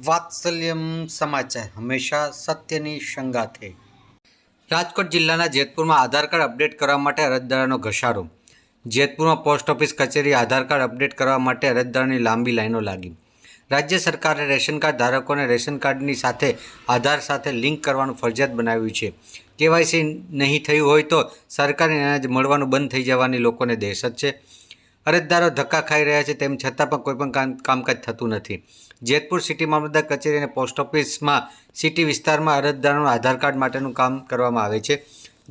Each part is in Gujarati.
વાત્સલ્યમ સમાચાર હંમેશા સત્યની સંગાથે। રાજકોટ જિલ્લાના જેતપુરમાં આધાર કાર્ડ અપડેટ કરવા માટે અરજદારોનો ઘસારો। જેતપુરમાં પોસ્ટ ઓફિસ કચેરી આધાર કાર્ડ અપડેટ કરવા માટે અરજદારોની લાંબી લાઈનો લાગી। રાજ્ય સરકારે રેશન કાર્ડ ધારકોને રેશન કાર્ડની સાથે આધાર સાથે લિંક કરવાનું ફરજિયાત બનાવ્યું છે। કેવાયસી નહીં થયું હોય તો સરકારી અનાજ મળવાનું બંધ થઈ જવાની લોકોને દહેશત છે। અરજદારો ધક્કા ખાઈ રહ્યા છે, તેમ છતાં પણ કોઈપણ કામકાજ થતું નથી। જેતપુર સિટી મામલતદાર કચેરી અને પોસ્ટ ઓફિસમાં સિટી વિસ્તારમાં અરજદારોનું આધાર કાર્ડ માટેનું કામ કરવામાં આવે છે।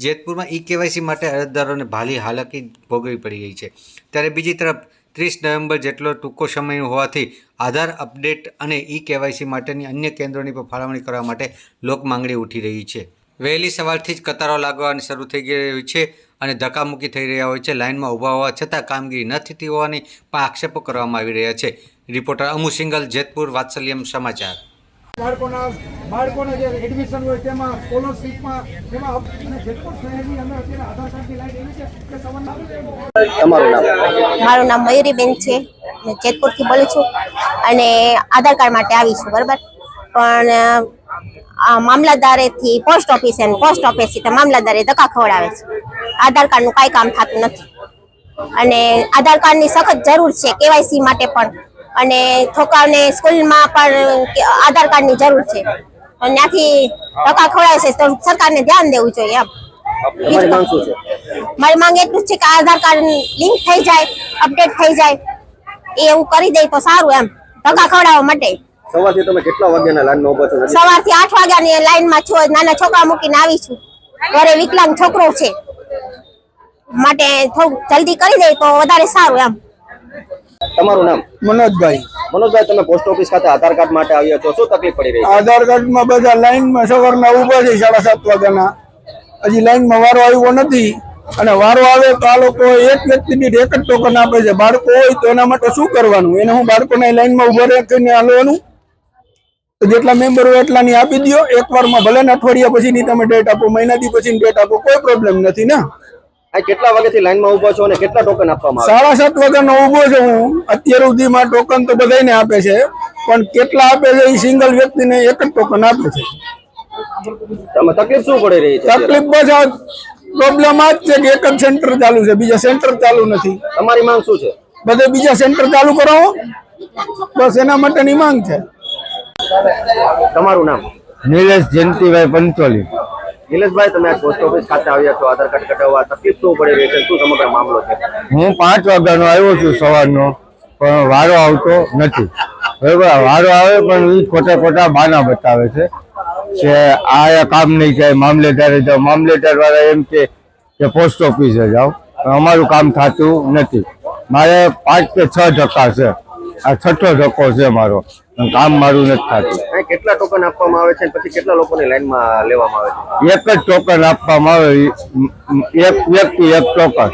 જેતપુરમાં કેવાયસી માટે અરજદારોને ભાલી હાલાકી ભોગવવી પડી રહી છે, ત્યારે બીજી તરફ 30 નવેમ્બર જેટલો ટૂંકો સમય હોવાથી આધાર અપડેટ અને કેવાયસી માટેની અન્ય કેન્દ્રોની પણ ફાળવણી કરવા માટે લોક માંગણી ઉઠી રહી છે। વહેલી સવારથી જ કતારો લાગવાની શરૂ થઈ ગઈ છે અને ધક્કામુક્કી થઈ રહ્યા હોય છે। લાઇનમાં ઊભા હોવા છતાં કામગીરી ન થતી હોવાની પણ આક્ષેપો કરવામાં આવી રહ્યા છે। રિપોર્ટર અમુ સિંગલ, જેતપુર, વાત્સલ્યમ સમાચાર। બાળકોને જે એડમિશન હોય તેમાં સ્કોલરશીપમાં તેમાં જેતપુર શહેરની અંદર અત્યારે આધાર કાર્ડની લાઈન એવી છે કે તમારું નામ? મારું નામ મયુરીબેન છે, હું જેતપુરથી બોલું છું અને આધાર કાર્ડ માટે આવી છું, બરાબર। પણ મામલતદારેથી પોસ્ટ ઓફિસે મામલતદારે ધક્કા ખવડાવે છે। આધાર કાર્ડનું કાંઈ કામ થતું નથી અને આધાર કાર્ડની સખત જરૂર છે કેવાયસી માટે પણ, અને છોકરાઓને સ્કૂલમાં પણ આધાર કાર્ડની જરૂર છે। ત્યાંથી ધક્કા ખવડાવે છે તો સરકારને ધ્યાન દેવું જોઈએ એમ। મારી માંગ એટલું જ છે કે આધાર કાર્ડ લિંક થઈ જાય, અપડેટ થઈ જાય, એવું કરી દે તો સારું એમ, ધક્કા ખવડાવવા માટે। સવારથી તમે કેટલા વાગ્યાના લાઈનમાં ઊભા છો? સવારથી 8 વાગ્યાની લાઈનમાં છું, નાના છોકરા મૂકીને આવી છું, ઘરે વિકલાંગ છોકરો છે માટે થોડું જલ્દી કરી દે તો વધારે સારું એમ। તમારું નામ? મનોજભાઈ। મનોજભાઈ, તમે પોસ્ટ ઓફિસ ખાતે આધાર કાર્ડ માટે આવ્યા છો, શું તકલીફ પડી રહી છે? આધાર કાર્ડમાં બધા લાઈનમાં સવારના ઊભા છે 7:30 વાગ્યાના, હજી લાઈનમાં વારો આવ્યો નથી અને વારો આવે તો આ લોકો એક વ્યક્તિ દીઠ એક જ ટોકન આપે છે। બાળકો હોય તો એના માટે શું કરવાનું? એને હું બાળકોને લાઈનમાં ઊભા રાખીને હાલવાનું? તો જેટલા મેમ્બર હોય એટલાની આપી દો એકવારમાં, ભલે ને અઠવાડિયા પછીની તમે ડેટ આપો, મહિનાથી પછીની ડેટ આપો, કોઈ પ્રોબ્લેમ નથી ને। આ કેટલા વાગ્યાથી લાઈનમાં ઊભા છો અને કેટલા ટોકન આપવામાં આવે? 7:30 વાગ્યાનો ઊભો છું હું। અત્યાર સુધીમાં ટોકન તો બધાને આપે છે, પણ કેટલા આપે છે એ સિંગલ વ્યક્તિને એક જ ટોકન આપે છે। તમે તકલીફ શું પડી રહી છે? તકલીફ બસ આ પ્રોબ્લેમ આ જ છે કે એક જ સેન્ટર ચાલુ છે, બીજા સેન્ટર ચાલુ નથી। તમારી માંગ શું છે? બધે બીજા સેન્ટર ચાલુ કરાવો, બસ એના માટેની માંગ છે। તમારું નામ? નિલેશ જયંતિભાઈ પંચોલી। નિલેશભાઈ, તમે આ પોસ્ટ ઓફિસ ખાતે આવ્યા છો આધાર કાર્ડ કઢાવવા, તકલીફ શું પડી રહી છે, શું સમગ્ર મામલો છે? હું 5 વાગ્યાનો આવ્યો છું સવારનો, પણ વારો આવતો નથી, બરાબર। વારો આવે પણ એ ખોટા બહાના બતાવે છે કે આ કામ નહીં થાય, મામલેદારે જાઓ, મામલેદાર વાળા એમ કે પોસ્ટ ઓફિસે જાઓ, અમારું કામ થતું નથી। મારે 5 કે 6 ધક્કા છે, આ 6થો ધક્કો છે મારો, કામ મારું નથી થતું। કેટલા ટોકન આપવામાં આવે છે પછી કેટલા લોકોને લાઈનમાં લેવામાં આવે છે? એક જ ટોકન આપવામાં આવે, એક વ્યક્તિ એક ટોકન।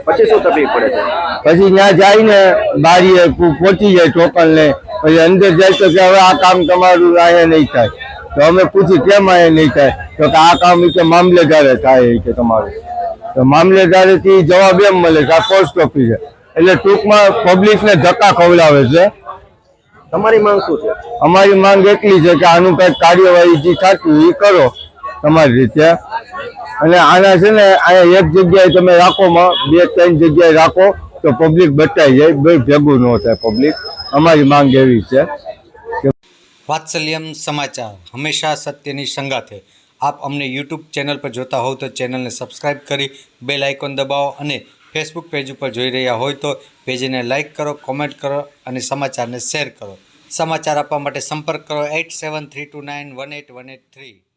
પછી શું તકલીફ પડે છે? પછી ત્યાં જઈને બારીએ પહોંચી જાય ટોકન લે, પછી અંદર જાય તો કે હવે આ કામ તમારું અહીંયા નહીં થાય। તો અમે પૂછી કેમ અહીંયા નહીં થાય? તો કે આ કામ કે મામલેદારે થાય કે તમારું। તો મામલેદારેથી જવાબ એમ મળે કે આ પોસ્ટ ઓફિસ છે, એટલે ટૂંકમાં પબ્લિકને ધક્કા ખવડાવે છે। તમારી માંગ શું છે? અમારી માંગ એટલી છે કે આનું કંઈક કાર્યવાહી જે થતું એ કરો તમારી રીતે, અને આના છે ને અહીંયા એક જગ્યાએ તમે રાખોમાં 2-3 જગ્યાએ રાખો તો પબ્લિક બચાઈ જાય, ભેગું ન થાય પબ્લિક। અમારી માંગ એવી છે। વાત્સલ્યમ સમાચાર હંમેશા સત્યની સંગાથે। આપ અમને યુટ્યુબ ચેનલ પર જોતા હોવ તો ચેનલને સબસ્ક્રાઈબ કરી બેલ આઇકોન દબાવો, અને ફેસબુક પેજ ઉપર જોઈ રહ્યા હોય તો પેજને લાઇક કરો, કોમેન્ટ કરો અને સમાચારને શેર કરો। સમાચાર આપવા માટે સંપર્ક કરો 8732918183।